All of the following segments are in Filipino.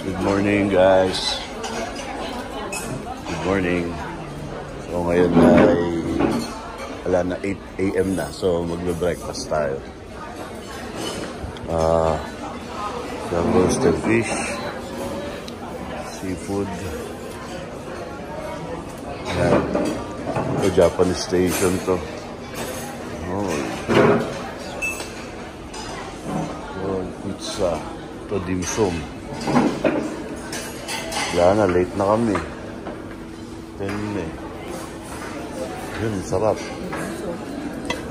Good morning guys. Good morning. So ngayon ay wala na 8 AM na. So magbe-breakfast tayo. Some roasted fish, seafood. Yan. Ito Japanese station to. Oh. Pizza. Ito dim sum. Wala na, late na kami. 10 na eh. Yun, sarap.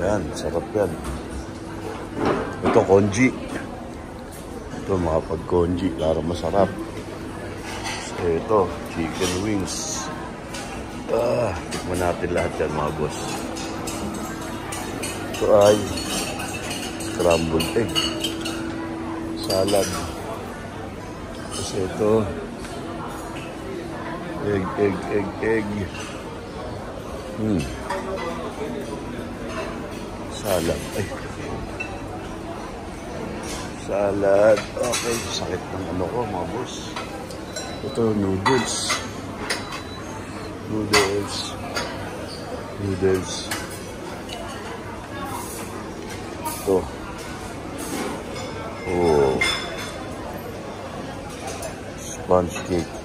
Yan, sarap yan. Ito, congee. Ito, mga pag-congee, para masarap. So, ito, chicken wings. Tikman natin lahat yan, mga boss. Ito ay scrambled egg. Salad. Kasi ito, egg. Salad. Salad. Okay, sakit ng ano ko, mga boss. Ito, noodles. Ito. Oh. Sponge cake.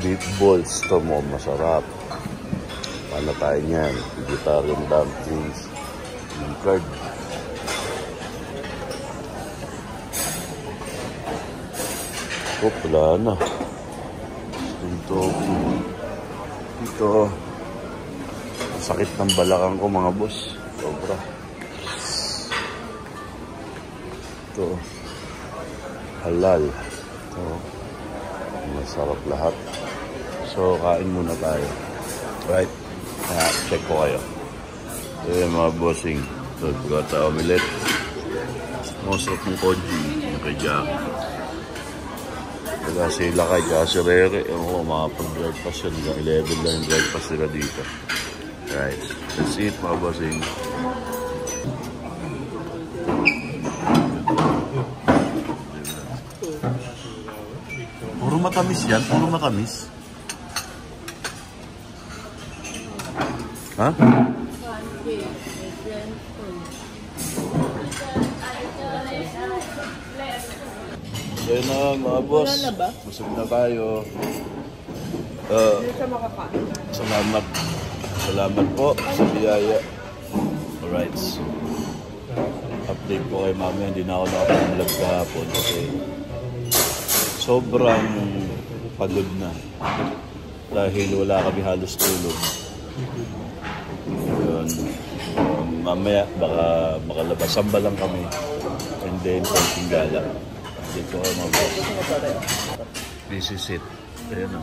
Beef balls. Ito mo, masarap. Paano tayo niyan? Vegetarian dumplings. Curd. Wala na. Ito. Sakit ng balakang ko, mga boss. Sobra. Ito. Halal. Ito. Masarap lahat. So, kain muna tayo. Right? Check ko kayo. Ito mga bossing. Ito, pagkata omelette. Masarap ng congee. Yung kay Jack. Kaya sila kay Jack si Rere. Yung mga pag-breakfast yun. 11 lang yung breakfast nila dito. Right. That's it mga bossing. Puro matamis yan. Puro matamis. Ha? Kaya na mga boss. Busog na tayo. Salamat po sa biyaya. Alright. Update ko kay mami. Hindi na ako nakapag-vlog kahapon kasi sobrang pagod na. Dahil wala kami halos tulog. Yun. Mamaya baka makalabas. Samba lang kami. And then konting gala. Dito ako mag-boss. This is it. Ayan o.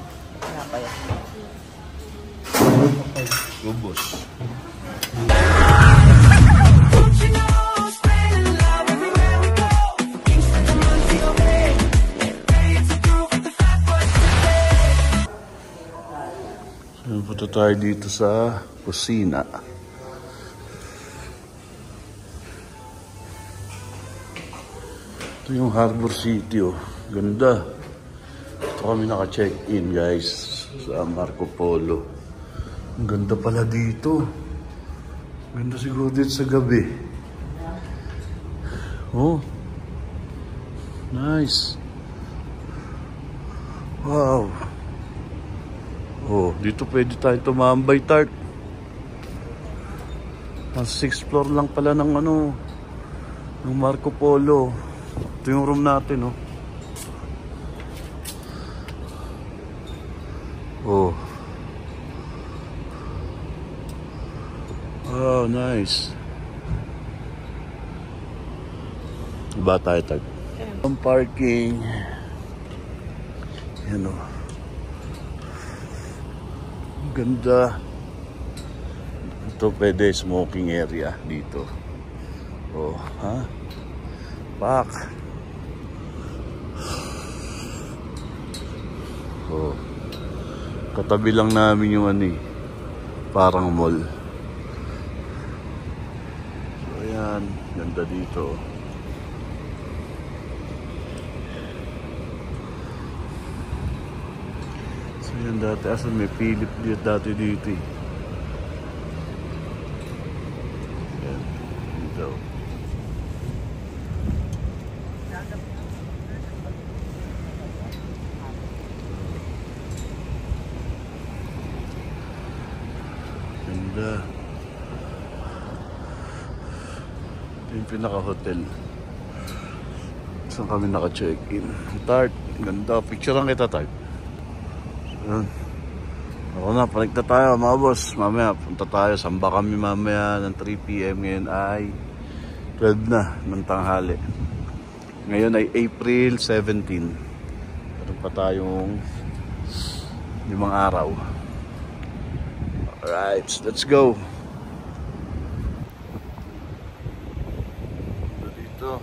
Gubos. Punta tayo dito sa kusina. Ito yung Harbor City, oh. Ganda. Ito kami naka-check-in, guys, sa Marco Polo. Ang ganda pala dito. Ganda siguro dito sa gabi. Oh. Nice. Wow. Oh, dito pwede tayo tumambay, Tart. Ang 6th floor lang pala ng ano, ng Marco Polo. Ito yung room natin, oh. Oh. Oh, nice. Ba tayo, Tart? Ang parking. Yan, oh. Ganda. Ito pwede smoking area dito. Oh, ha? Pak. Oh. Katabi lang namin yung ano eh. Parang mall. So ayan, ganda dito. So yan dati, asan may Philip dati dito eh. Yan, dito. Ganda. Ito yung pinaka-hotel. Saan kami naka-check-in? Tart, ganda. Picturean kita, Tart. Yan. Ako na, panik na tayo mga boss. Mamaya, punta tayo. Samba kami mamaya ng 3 PM. Ngayon ay 12 na ng tanghali. Ngayon ay April 17. Meron pa tayong 5 araw. Alright, let's go. Dito.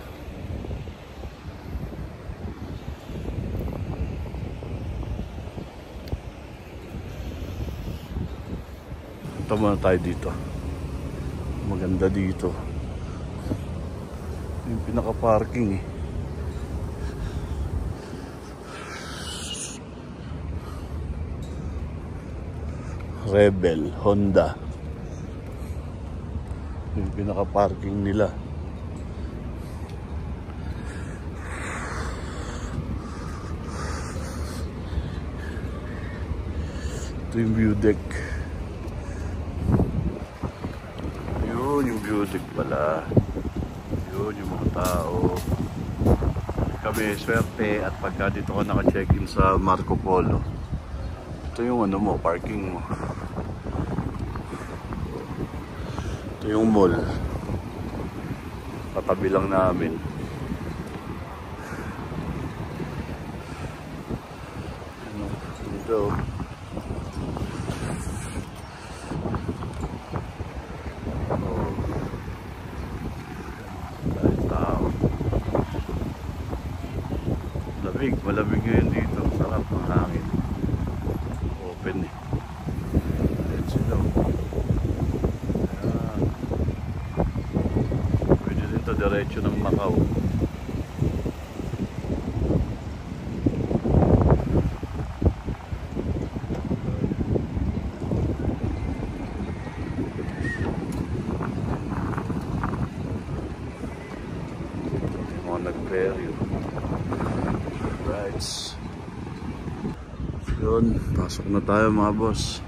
Punta muna tayo dito. Maganda dito. Yung pinaka-parking eh. Rebel, Honda. Yung pinaka-parking nila. Ito yung view deck. Yun yung view deck pala. Yun yung mga tao. Kami swerte at pagka dito ko naka-check-in sa Marco Polo. Ito yung ano mo, parking mo. Ito yung mall. Katabi lang namin. Ano, dito. Oh. Dahil tao. Lamig, malamig ngayon dito. Sarap ng hangin. Open eh. Ayan sila. Ayan. Pwede rin ito diretso ng Macau. Yung mga nag-ferry. Right. Yun, pasok na tayo mga boss.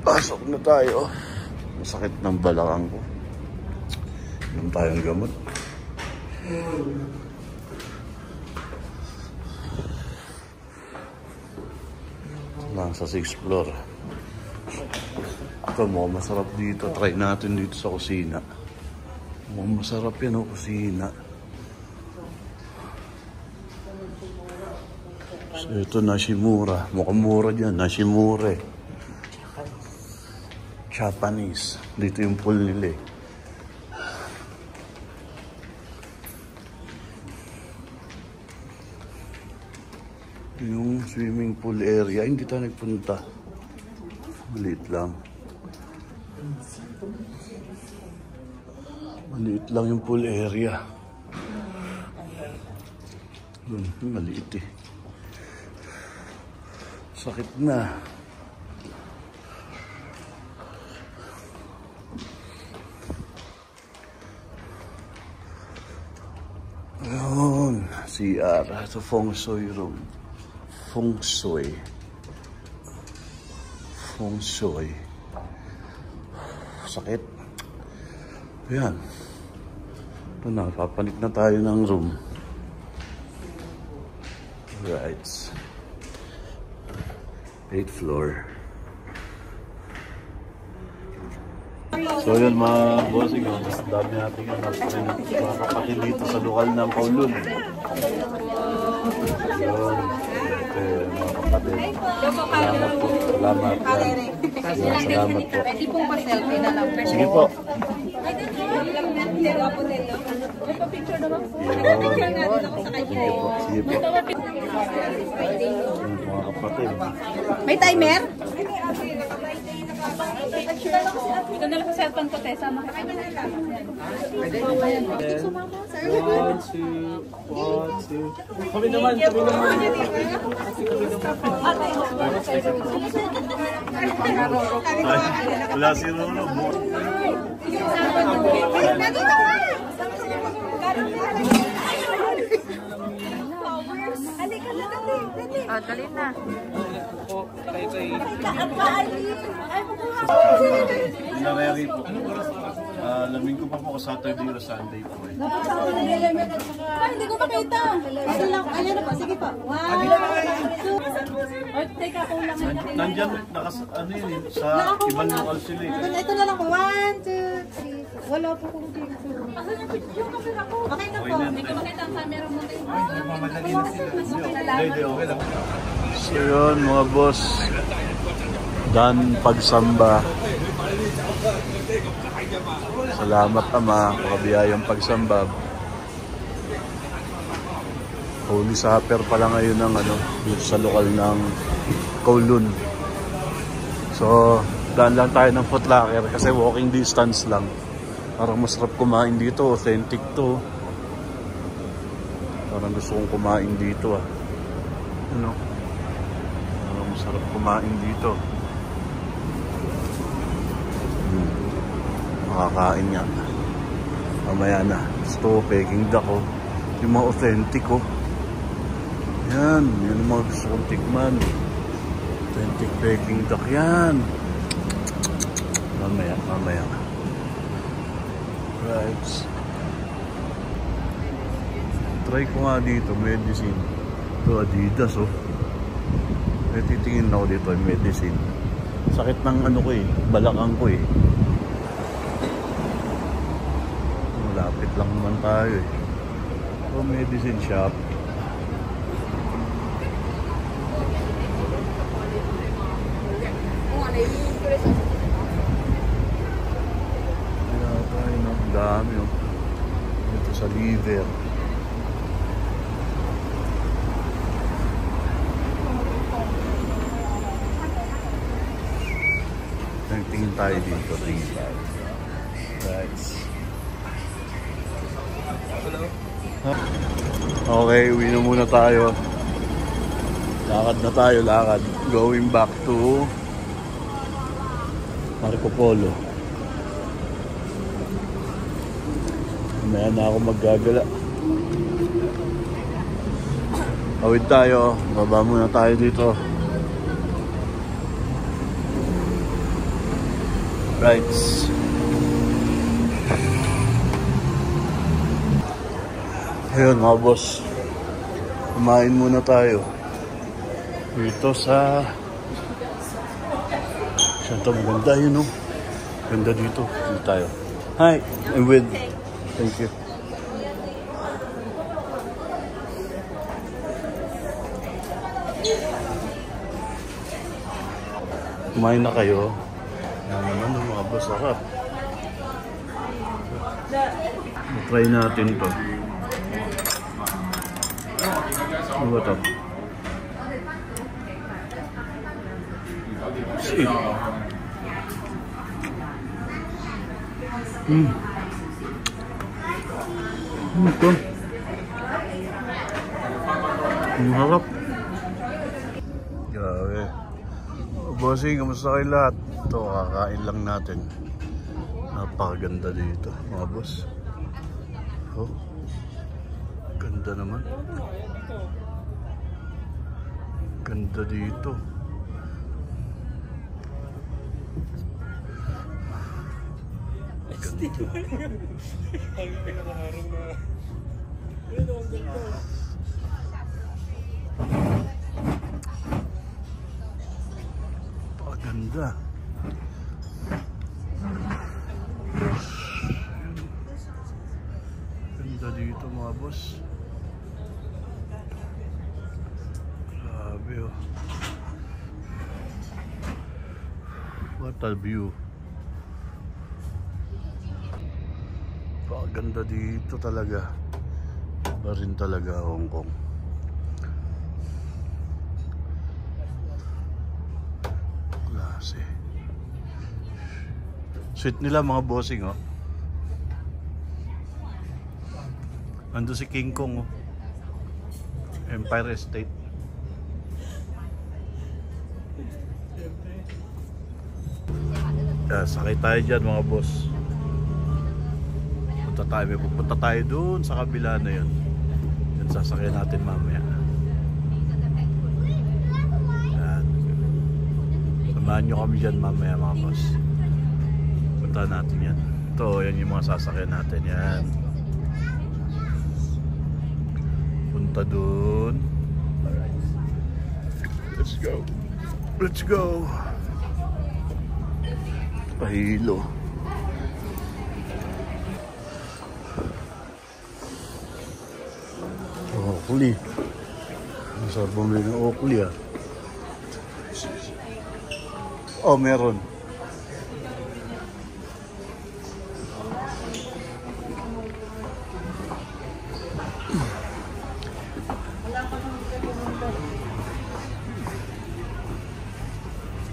Pasok na tayo. Masakit ng balakang ko. Inom tayong gamot. Lang sa 6th floor. Ito mo, masarap dito. Try natin dito sa kusina. Masarap yan o, kusina. So, ito Nashimura. Mukhang mura dyan. Nashimura eh. Japanese. Dito yung pool nila eh. Yung swimming pool area. Hindi tayo nagpunta. Maliit lang. Maliit lang yung pool area. Maliit eh. Sakit na. Ayun, CR. Ito feng shui room. Feng shui. Feng shui. Sakit. Ayan. Ito na, papanik na tayo ng room. Right. 8th floor. So yun mga bossing, mas dami natin yung mga kapatid dito sa lokal ng Kowloon. Yun. Mga kapatid. Salamat po. Salamat. Salamat po. Pwede pong pa-selfie na lang. Sige po. Picture naman po. Picture natin ako sa kanya. Sige po. Mga kapatid. May timer? Doon na lang sa cellphone ko, Tessa. Makikita. One, two. Kami naman. Wala si Rolo. Dali na. Nareri po. Alamin ko pa po ko Saturday o Sunday po eh. Hindi ko makita. Ano na po? Sige po. One, two. Teka, kulang na. Nandyan, ano yun eh, sa ibang lokal sila eh. Ito na lang po. 1, 2, 3. Wala po kung dito. Okay na po. Hindi ko makita ang camera mo. So yun mga boss, done pagsamba. Salamat Ama, pakabiyayang pagsamba. Holy Supper pala ngayon ng dito sa lokal ng Kowloon. So daan lang tayo ng Foot Locker kasi walking distance lang. Parang masarap kumain dito, authentic to. Parang gusto kong kumain dito Parang masarap kumain dito. Makakain nga. Mamaya na. Gusto ko Peking duck yung mga authentic Yan yung mga gusto kong tikman. Authentic Peking duck yan. Mamaya. Right. Try ko nga dito, medicine. Ito, Adidas May titingin ako dito, medicine. Sakit ng balakang ko Malapit lang naman tayo Ito, medicine shop. Kaya tayo ng dami Ito sa liver. Tingin tayo dito. Right. Okay, uwi na muna tayo. Lakad. Going back to Marco Polo. Mamaya na ako maggagala. Awid tayo. Baba muna tayo dito. Right. Ayun mga boss. Kumain muna tayo. Dito sa Santa maganda Ganda dito. Dito tayo. Hi. I'm with. Thank you. Kumain na kayo. Yan naman mga boss, sarap. Try natin to. Ano ba to? Sweet. Ito. Ang harap. Grabe. Bossing, kamusta kayo lahat? Ito, kakain lang natin. Napakaganda dito, mga boss. Ganda naman. Ganda dito. Ganda. Ganda dito mga boss. Grabe What a view. Ganda dito talaga. Iba rin talaga Hong Kong. Sweet nila mga bossing, oh. Ando si King Kong, oh. Empire State. Sakay tayo dyan mga boss. Pupunta tayo doon sa kabila na yun. Yan sasakyan natin mamaya. Yan. Samahan nyo kami dyan mamaya mga boss. Punta natin yan. Ito, yan yung mga sasakyan natin. Yan. Punta doon. Alright. Let's go. Let's go. Pahilo. Oakley. Masarap bumili ng Oakley, ah. Oh, meron.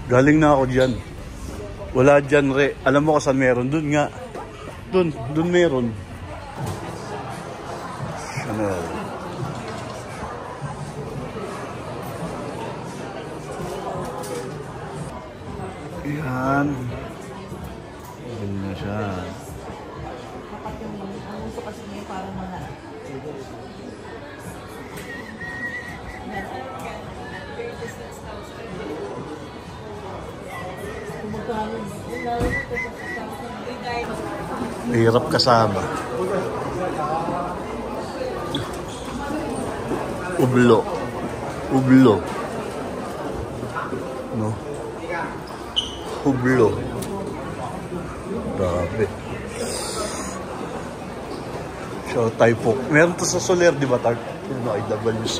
Galing na ako dyan. Wala dyan, re. Alam mo kasan meron? Doon nga. Doon meron. Chanel. Yan. Galing na siya. Hirap kasama. Ublo. No? Ublo. Grabe. Show type. Meron to sa Soler, di ba? Ano, IWC.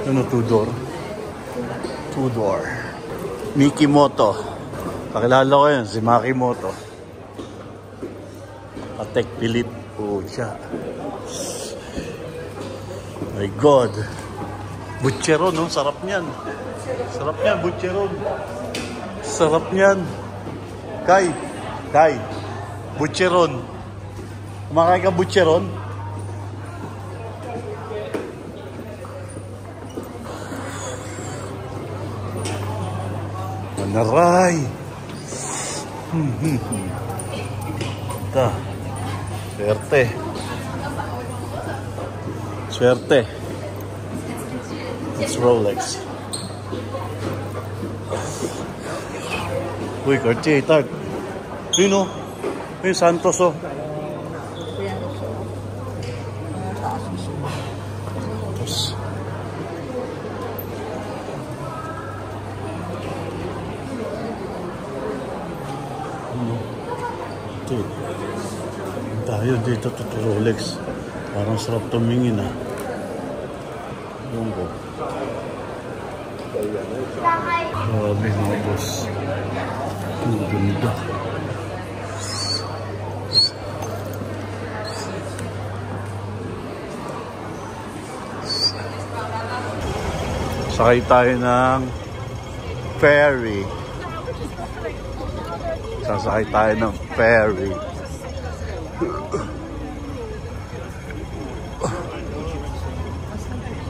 Ano, two-door? Two-door. Mikimoto. Pakilala ko yun, si Makimoto. Patek Philippe. Oh, siya. My God. Butcheron, no? Sarap niyan. Sarap niyan, butcheron. Sarap niyan. Kai. Butcheron. Kumakain ka butcheron? Manaray. Ito. Swerte. It's Rolex. Uy, Cartier, tag. Yun, oh. Yun, Santos, oh. Tayo dito to Rolex. Parang sarap tumingin, ah. Yung ko. Grabe mga boss. Ang ganda. Sakay tayo ng ferry. Sasakay tayo ng ferry.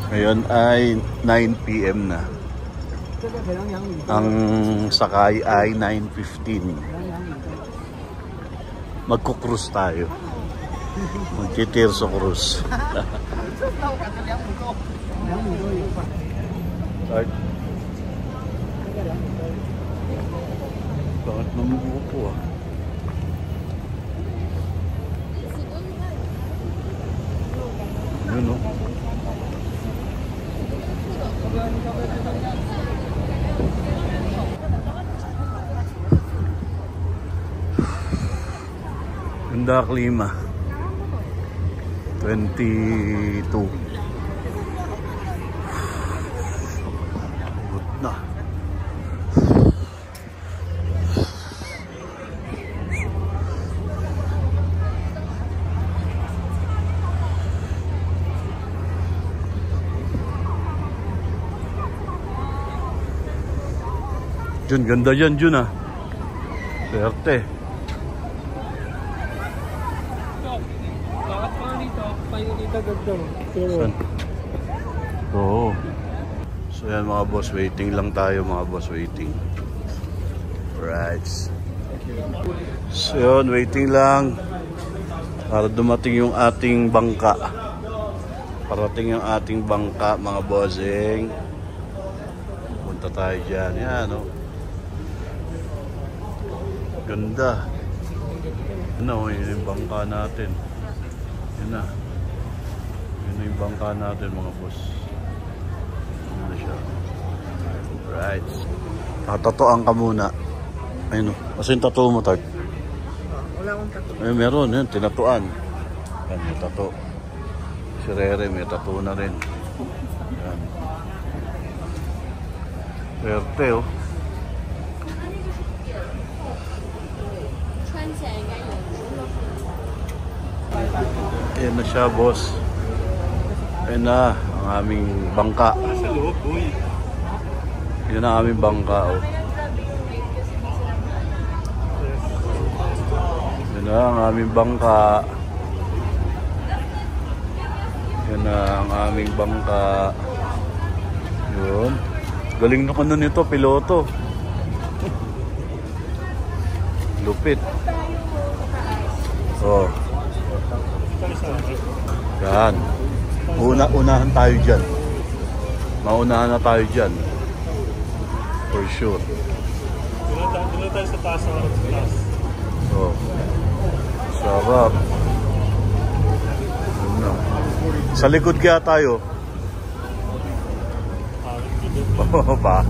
Ngayon ay 9 PM na. Ang sakay ay 9:15. Magkukrus tayo. Magtitirso cruise. Start. Bakit namumupo, ah? Yun, oh. Ganda klima. 22. Good na. Jun, ganda yan, Jun ah. Swerte. Bakit pa dito? Payo dito ganda. Saan? Oo. So yan mga boss, waiting lang tayo mga boss, waiting. Right. So yun, waiting lang para dumating yung ating bangka. Parating yung ating bangka mga bossing. Punta tayo dyan. Yan o. Ganda. Ano, yun yung bangka natin. Yun na. Yun yung bangka natin mga boss. Yun na siya. Right. Tatatoan ka muna. Ayun o. Kasi yung tattoo mo, Tart. Wala akong tattoo. Ay, meron. Yun, tinatuan. Yan, may tattoo. Si Rere, may tattoo na rin. Yan. Swerte oh. Ayan na siya, boss. Ayan na ang aming bangka. Sa loob, boy. Yan ang aming bangka oh. Yan na ang aming bangka. Yan na ang aming bangka. Yun. Galing na ano nito, piloto. Lupit. Oh. Yan. Unahan tayo dyan. Maunahan na tayo dyan. For sure. Doon tayo sa taas. Oh. Sarap. Ano. Sa likod kaya tayo. Oo pa.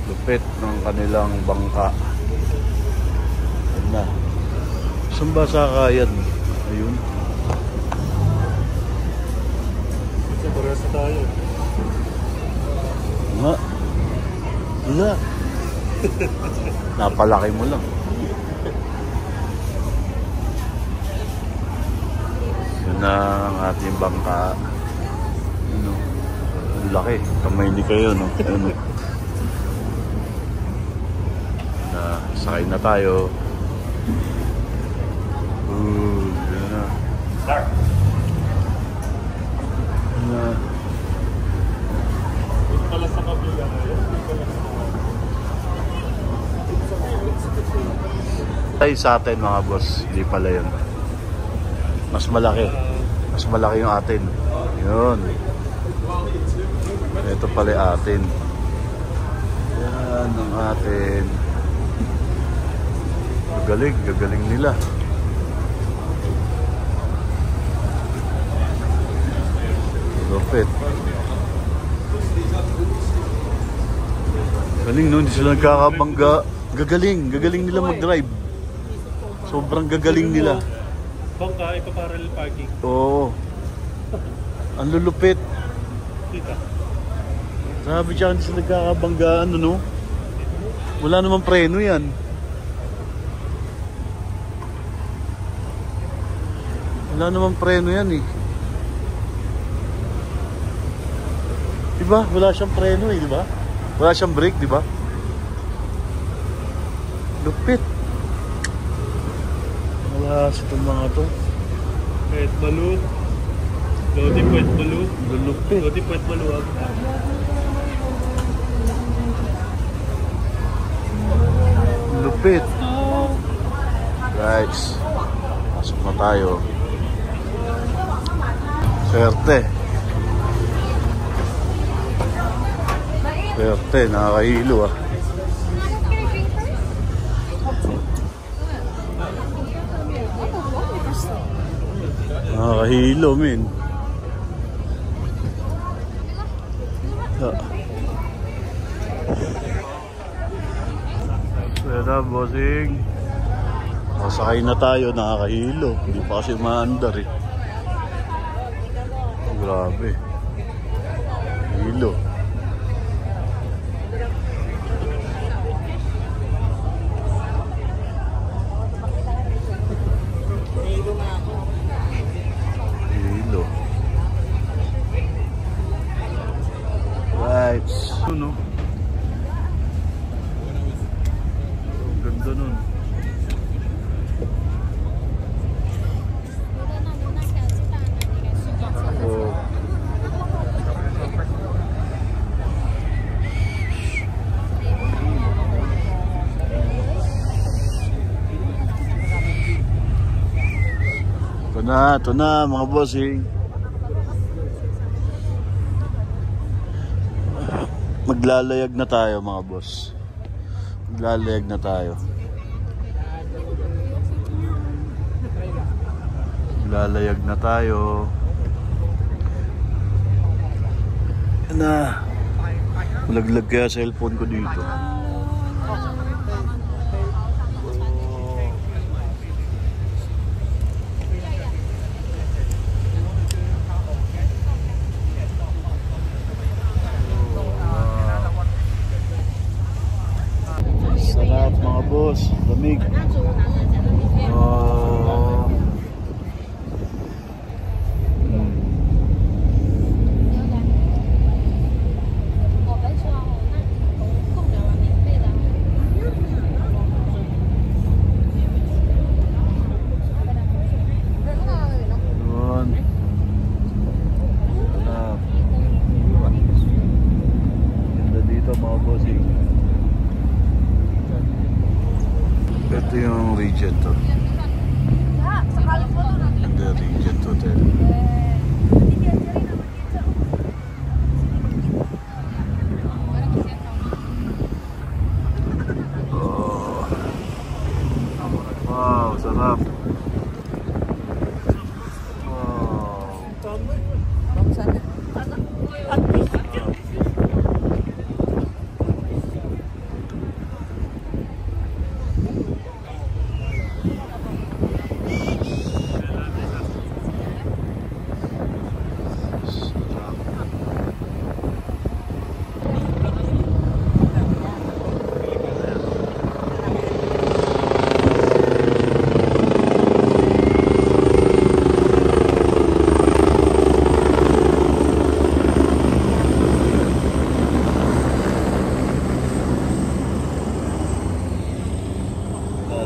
Lupit ng kanilang bangka. Yan na. Saan ba sakayan? Ayun. Sa Borasa tayo. Nga. Wala. Napalaki mo lang. Yan na ang ating bangka. Ano? Ang laki. Kamay ni kayo, no? Ano? Sakay na tayo. Yan na. Yan na. Pala sa kabila. Ay sa atin mga boss, hindi pala yun. Mas malaki. Mas malaki yung atin. Yun. Ito pala yung atin. Yan ang atin. Gagaling, gagaling nila. Lupit. Galing no, hindi sila nagkakabangga. Gagaling, gagaling nila mag-drive. Sobrang gagaling nila. Bangka, ipaparallel parking. Oo. Ang lulupit. Kita. Sabi siya, hindi sila nagkakabangga. Ano no? Wala namang preno yan. Wala namang preno yan eh. Diba? Wala siyang preno eh, diba? Wala siyang brake, diba? Lupit. Wala sa itong mga to. Pwet balut. Lodi pwet balut. Lupit. Lodi pwet baluag. Lupit. Right. Pasok na tayo. Swerte. Swerte, nakakahilo ah. Nakakahilo, min. Pwede, bossing. Masakay na tayo, nakakahilo. Hindi pa kasi maandar eh. Grabe. Hilo. Hilo. Right. Ano? Ito na mga bossing. Maglalayag na tayo mga boss. Maglalayag na tayo. Maglalayag na tayo. Yan na. Malaglag kaya cellphone ko dito. Sarap mga boss, lamig. Ito yung Regent to. The Regent Hotel. Oh. Wow, sarap.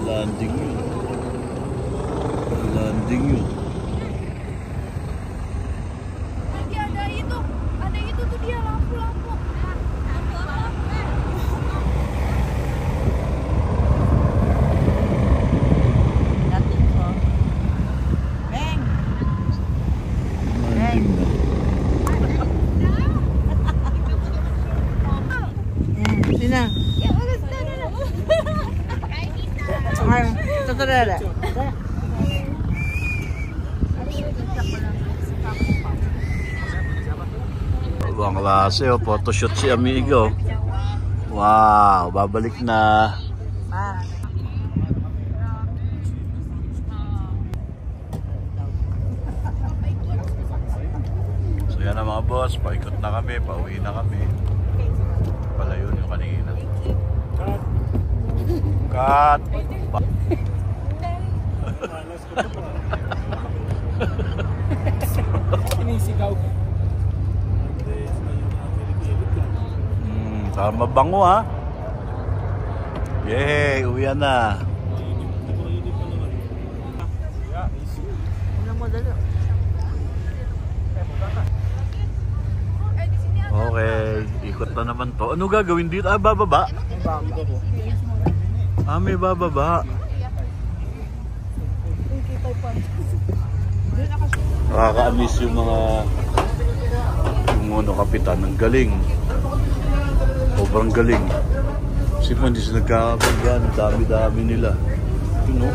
Landing yun. Landing yun. Ada itu tuh dia lampu-lampu. Landing na. Sina. Tuturere. Ibang klase, oh. Photoshoot si amigo. Wow, babalik na. So yan na mga boss, paikot na kami, pauwi na kami. Palayo yung kanina. Cut! Sinisigaw ka. Tama bango ha. Yay, uwi na. Okay, ikot na naman to. Ano gagawin dito? Ah, bababa? Ah, may bababa. Nakaka-miss yung mga kapitan. Ang galing. Sobrang galing. Kasi po hindi sila nagkakabagyan. Dami-dami nila. You know?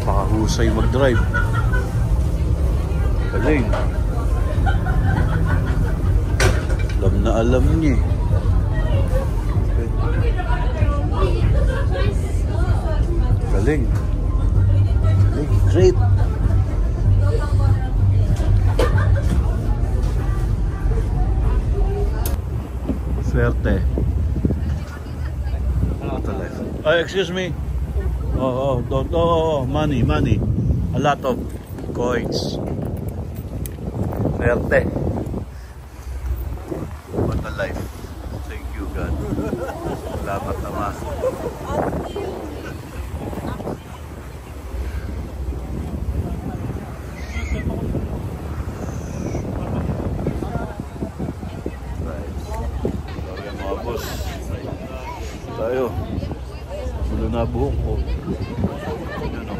Pakahusay mag-drive. Galing. Alam na alam niya. Galing. Great. Swerte. Oh, excuse me. Money. A lot of coins. Swerte. What a life. Thank you, God. Salamat naman. Tayo. Gulo na buhok ko. Yun o.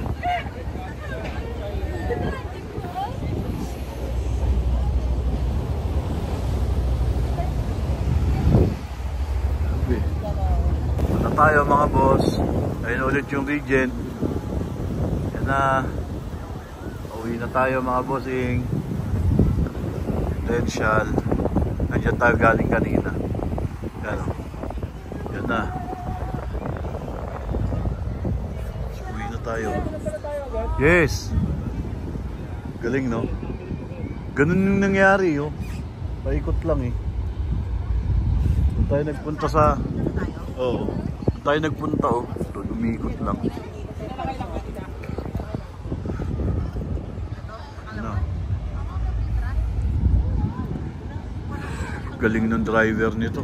tayo mga boss. Ayun ulit yung Regent. Yan na. Uwi na tayo mga bossing. Potential. Nandiyan tayo galing kanina. Yan. Yan na. Uwi na tayo. Yes. Galing no? Ganun yung nangyari oh. Paikot lang eh. Doon tayo nagpunta sa... Oo. Doon tayo nagpunta oh. Doon umikot lang. Ano? Galing ng driver nito.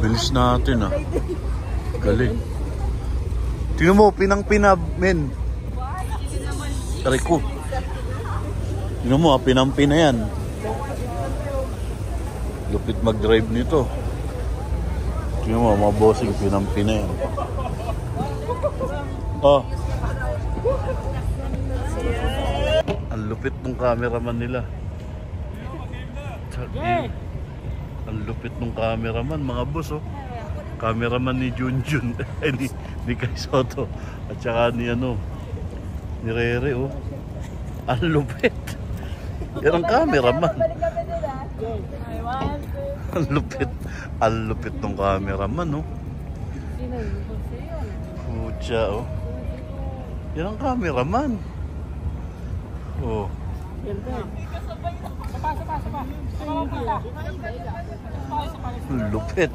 Bilis natin ah. Galing. Tingnan mo, pinang-pinab, men. Rico. Tingnan mo, pinang-pina yan. Lupit mag-drive nito. Tingnan mo, mga bossing, pinang-pina yan. Oh. Ang lupit ng cameraman nila. Ang lupit ng cameraman, mga boss, oh. Cameraman ni Junjun, ni Kai Soto, at saka ni ni Rere, oh. Ang lupit. Yan ang cameraman. Ang lupit ng cameraman, oh. Pucha, oh. Yan ang cameraman. Oh. Lupit.